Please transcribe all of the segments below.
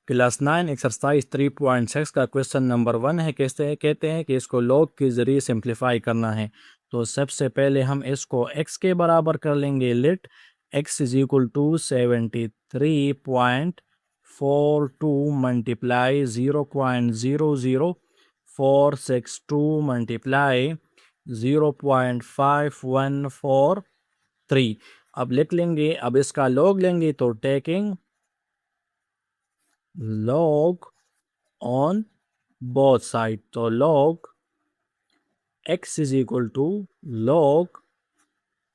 Class 9 exercise 3.6 का question number 1 है। कहते हैं कि इसको लॉग के ज़रिए सिंप्लीफाई करना है। तो सबसे पहले हम इसको x के बराबर कर लेंगे। Let x is equal to 73.42 multiply 0.00462 multiply 0.5143। अब लिख लेंगे। अब इसका लॉग लेंगे तो taking log on both sides, तो log x is equal to log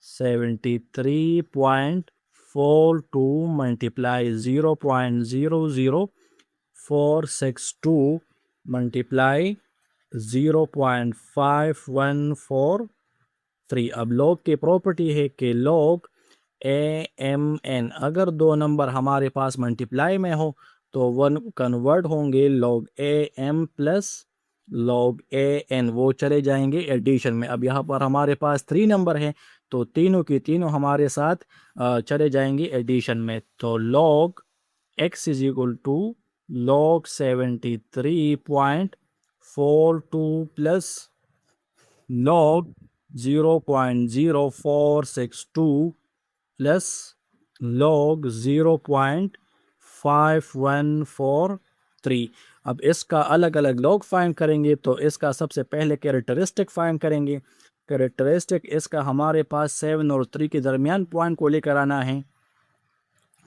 73.42 multiply 0.00462 multiply 0.5143। अब log की प्रॉपर्टी है कि log AMN, अगर दो नंबर हमारे पास मल्टीप्लाई में हो तो वन कन्वर्ट होंगे log AM plus log AN, वो चले जाएंगे एडिशन में। अब यहाँ पर हमारे पास 3 नंबर हैं तो तीनों की तीनों हमारे साथ चले जाएंगे एडिशन में। तो log x is equal to log 73.42 plus log 0.0462 plus log 0.5143। अब इसका अलग अलग लॉग फाइंड करेंगे तो इसका सबसे पहले कैरेक्टरिस्टिक फाइंड करेंगे। कैरेक्टरिस्टिक इसका हमारे पास 7 और 3 के दरमियान पॉइंट को लेकर आना है,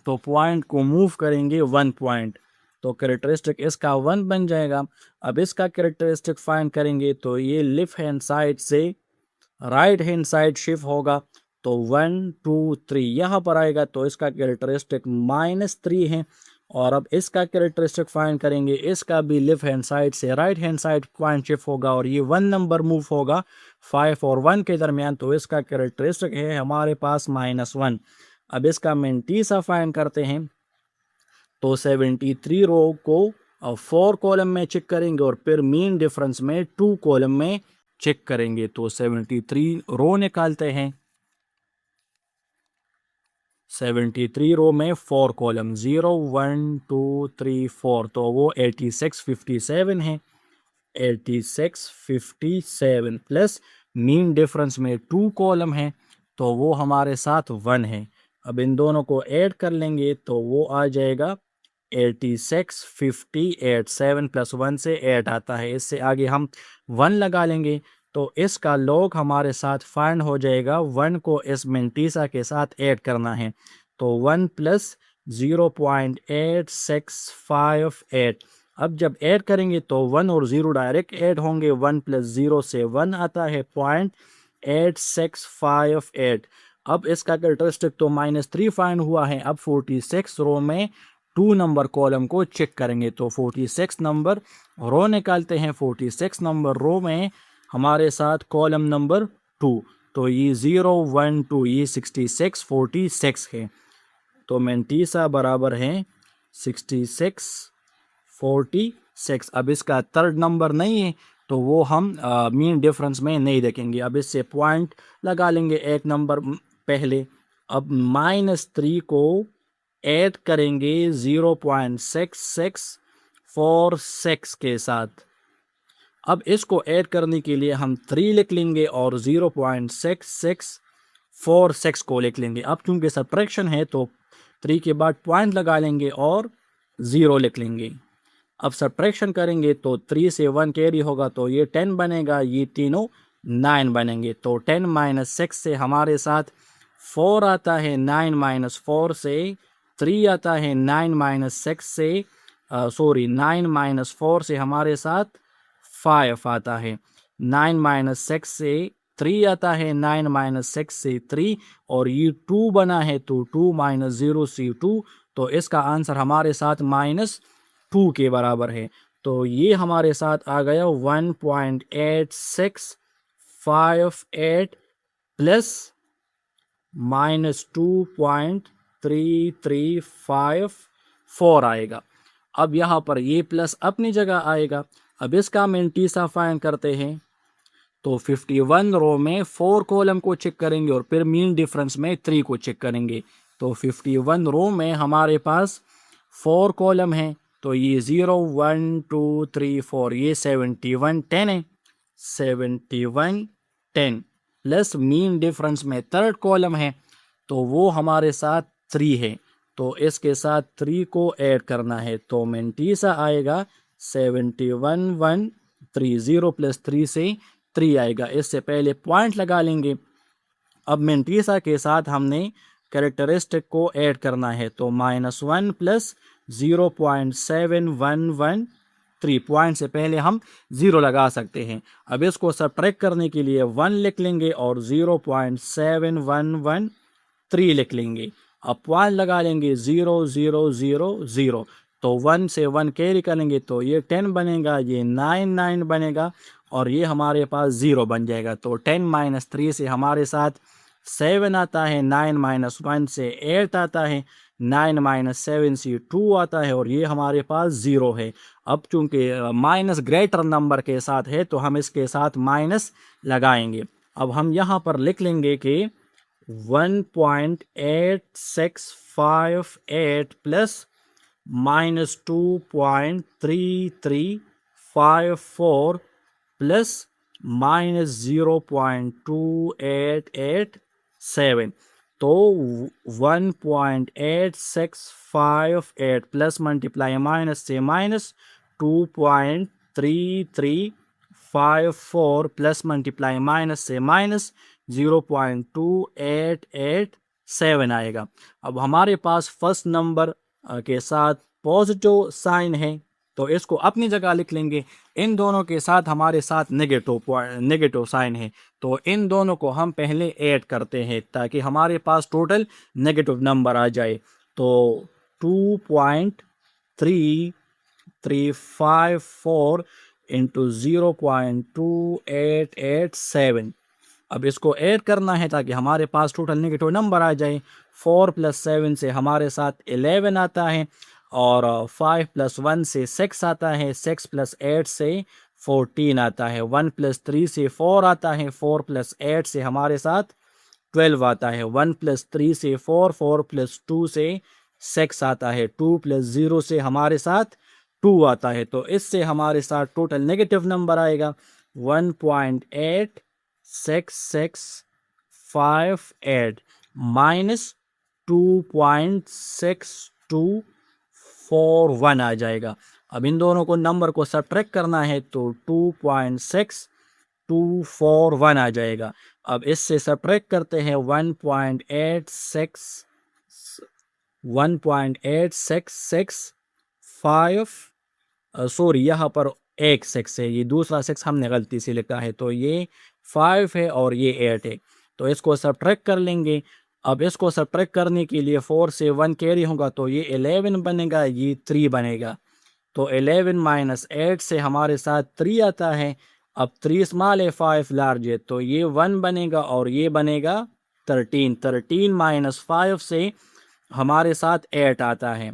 तो पॉइंट को मूव करेंगे 1 पॉइंट, तो कैरेक्टरिस्टिक इसका 1 बन जाएगा। अब इसका कैरेक्टरिस्टिक फाइंड करेंगे तो ये लेफ्ट हैंड साइड से राइट हैंड साइड शिफ्ट होगा, तो 1 2 3 यहाँ पर आएगा, तो इसका कैरेक्टरिस्टिक -3 है। और अब इसका कैरेक्टरिस्टिक फाइंड करेंगे, इसका भी लेफ्ट हैंड साइड से right hand side point shift होगा और ये 1 नंबर मूव होगा 5 और 1 के दरमियान, तो इसका कैरेक्टरिस्टिक है हमारे पास -1। अब इसका मेंटीसा फाइंड करते हैं, तो 73 रो को 4 कॉलम में चेक करेंगे और फिर मीन डिफरेंस में 2 कॉलम में चेक करेंगे। तो 73 रो निकालते हैं। 73 रो में 4 कॉलम 0 1 2 3 4, तो वो 8657 है। 8657 प्लस मीन डिफरेंस में 2 कॉलम है, तो वो हमारे साथ 1 है। अब इन दोनों को ऐड कर लेंगे तो वो आ जाएगा 8658। 7 प्लस 1 से 8 आता है, इससे आगे हम 1 लगा लेंगे तो इसका लॉग हमारे साथ फाइंड हो जाएगा। 1 को इस मेंटीसा के साथ ऐड करना है, तो 1 प्लस 0.8658। अब जब ऐड करेंगे तो 1 और 0 डायरेक्ट ऐड होंगे, 1 प्लस 0 से 1 आता है 0.8658। अब इसका कैरेक्टरिस्टिक तो -3 फाइंड हुआ है। अब 46 रो में 2 नंबर कॉलम को चेक करेंगे, तो 46 नंबर रो निकालते हैं। 46 नंबर रो में हमारे साथ कॉलम नंबर 2, तो ये 0 1 2 ये 66 46 है, तो मेंटीसा बराबर है 66 46। अब इसका थर्ड नंबर नहीं है तो वो हम मीन डिफरेंस में नहीं देखेंगे। अब इससे पॉइंट लगा लेंगे एक नंबर पहले। अब -3 को ऐड करेंगे 0.6646 के साथ। अब इसको ऐड करने के लिए हम 3 लिख लेंगे और 0.6646 को लिख लेंगे। अब चूंकि सब्ट्रैक्शन है तो 3 के बाद पॉइंट लगा लेंगे और 0 लिख लेंगे। अब सब्ट्रैक्शन करेंगे तो 3 से 1 कैरी होगा, तो ये 10 बनेगा, ये तीनों 9 बनेंगे। तो 10 - 6 से हमारे साथ 4 आता है, 9 - 4 से 3 आता है, 9 - 6 से 9 - 4 से हमारे साथ 5 आता है, 9 - 6 से 3 आता है, 9 - 6 से 3 और ये 2 बना है, तो 2 - 0 से 2, तो इसका आंसर हमारे साथ -2 के बराबर है। तो ये हमारे साथ आ गया 1.8658 प्लस -2.3354 आएगा। अब यहाँ पर ये प्लस अपनी जगह आएगा। अब इसका मेंटीसा फाइंड करते हैं, तो 51 रो में 4 कॉलम को चेक करेंगे और फिर मीन डिफरेंस में 3 को चेक करेंगे। तो 51 रो में हमारे पास 4 कॉलम है, तो ये 0 1 2 3 4 ये 71 10 है, 71 10 प्लस मीन डिफरेंस में थर्ड कॉलम है तो वो हमारे साथ 3 है, तो इसके साथ 3 को ऐड करना है तो मेंटीसा आएगा 71 1 3 0 प्लस 3 से 3 आएगा। इससे पहले पॉइंट लगा लेंगे। अब मेंटीसा के साथ हमने कैरेक्टरिस्टिक को ऐड करना है तो -1 प्लस 0.7113 पॉइंट से पहले हम 0 लगा सकते हैं। अब इसको सब्ट्रैक्ट करने के लिए 1 लिख लेंगे और 0.7113 लिख लेंगे। अब पॉइंट लगा लेंगे 0 0 0 0 तो 1 से 1 कैरी करेंगे तो ये 10 बनेगा, ये 9 9 बनेगा और ये हमारे पास 0 बन जाएगा। तो 10 - 3 से हमारे साथ 7 आता है, 9 - 1 से 8 आता है, 9 - 7 से 2 आता है और ये हमारे पास 0 है। अब चूंकि माइनस ग्रेटर नंबर के साथ है तो हम इसके साथ माइनस लगाएंगे। अब हम यहाँ पर लिख लेंगे कि 1.8658 प्लस -2.3354 प्लस -0.2887 तो 1.8658 प्लस मल्टीप्लाई माइनस से माइनस 2.3354 प्लस मल्टीप्लाई माइनस से माइनस 0.2887 आएगा। अब हमारे पास फर्स्ट नंबर के साथ पॉजिटिव साइन है तो इसको अपनी जगह लिख लेंगे। इन दोनों के साथ हमारे साथ नेगेटिव साइन है तो इन दोनों को हम पहले ऐड करते हैं ताकि हमारे पास टोटल नेगेटिव नंबर आ जाए। तो 2.3354 इंटू 0.2887 अब इसको ऐड करना है ताकि हमारे पास टोटल नेगेटिव नंबर आ जाए। 4 + 7 से हमारे साथ 11 आता है और 5 + 1 से 6 आता है, 6 + 8 से 14 आता है, 1 + 3 से 4 आता है, 4 + 8 से हमारे साथ 12 आता है, 1 + 3 से 4, 4 + 2 से 6 आता है, 2 + 0 से हमारे साथ 2 आता है। तो इससे हमारे साथ टोटल नेगेटिव नंबर आएगा 1.8658 माइनस 2.6241 आ जाएगा। अब इन दोनों को नंबर को सब्ट्रैक्ट करना है तो 2.6241 आ जाएगा। अब इससे सब्ट्रैक्ट करते हैं 1.8665 सॉरी यहाँ पर एक 6 है, ये दूसरा 6 हमने गलती से लिखा है तो ये 5 है और ये 8 है तो इसको सब्ट्रैक्ट कर लेंगे। अब इसको सब्ट्रैक्ट करने के लिए 4 से 1 कैरी होगा तो ये 11 बनेगा, ये 3 बनेगा। तो 11 - 8 से हमारे साथ 3 आता है। अब 3 स्मॉल है 5 लार्ज है तो ये 1 बनेगा और ये बनेगा 13। 13 - 5 से हमारे साथ 8 आता है,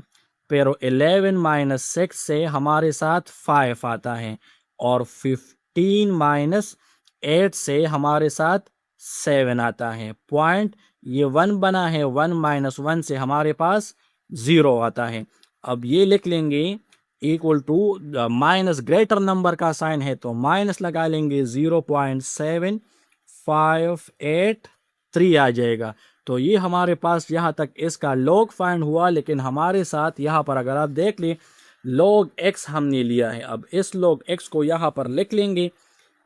फिर 11 - 6 से हमारे साथ 5 आता है और 15 - 8 से हमारे साथ 7 आता है। पॉइंट ये 1 बना है, 1 - 1 से हमारे पास 0 आता है। अब ये लिख लेंगे equal to minus greater number का साइन है तो माइनस लगा लेंगे 0.7583 आ जाएगा। तो ये हमारे पास यहाँ तक इसका लॉग फाइंड हुआ, लेकिन हमारे साथ यहाँ पर अगर आप देख लें लॉग एक्स हमने लिया है। अब इस लॉग एक्स को यहाँ पर लिख लेंगे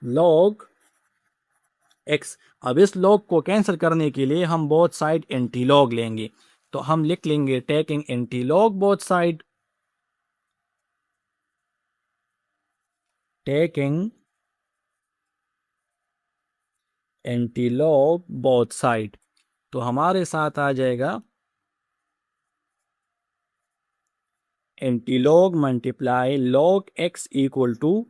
लॉग एक्स। अब इस लॉग को कैंसिल करने के लिए हम बोथ साइड एंटी लॉग लेंगे तो हम लिख लेंगे taking anti log both side, taking anti log both side तो हमारे साथ आ जाएगा anti log multiply log x equal to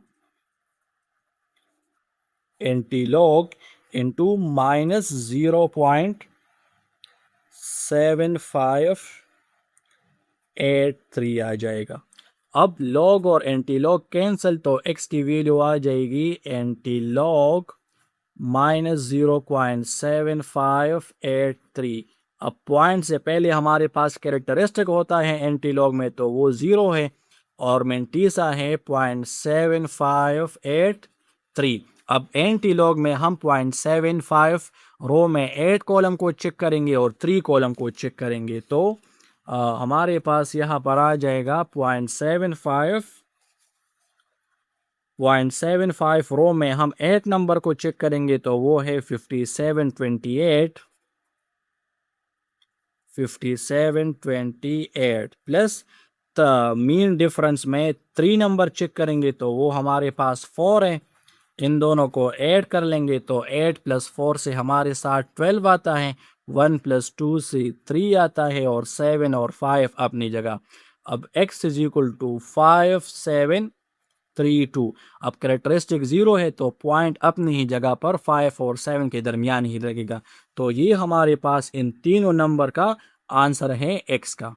anti log into -0.7583 आ जाएगा। अब लॉग और एंटी लॉग कैंसिल तो एक्स की वैल्यू आ जाएगी एंटी लॉग -0.7583। अब पॉइंट से पहले हमारे पास कैरेक्टरिस्टिक होता है एंटी लॉग में तो वो 0 है और मेंटीसा है 0.7583। अब एंटी लॉग में हम 0.75 रो में 8 कॉलम को चेक करेंगे और 3 कॉलम को चेक करेंगे, तो हमारे पास यहाँ पर आ जाएगा 0.75 रो में हम 8 नंबर को चेक करेंगे तो वो है 5728 प्लस मीन डिफरेंस में 3 नंबर चेक करेंगे तो वो हमारे पास 4 है। इन दोनों को ऐड कर लेंगे तो 8 + 4 से हमारे साथ 12 आता है, 1 + 2 से 3 आता है और 7 और 5 अपनी जगह। अब x = 5732। अब कैरेक्टरिस्टिक 0 है तो पॉइंट अपनी ही जगह पर 5 और 7 के दरमियान ही लगेगा। तो ये हमारे पास इन तीनों नंबर का आंसर है x का।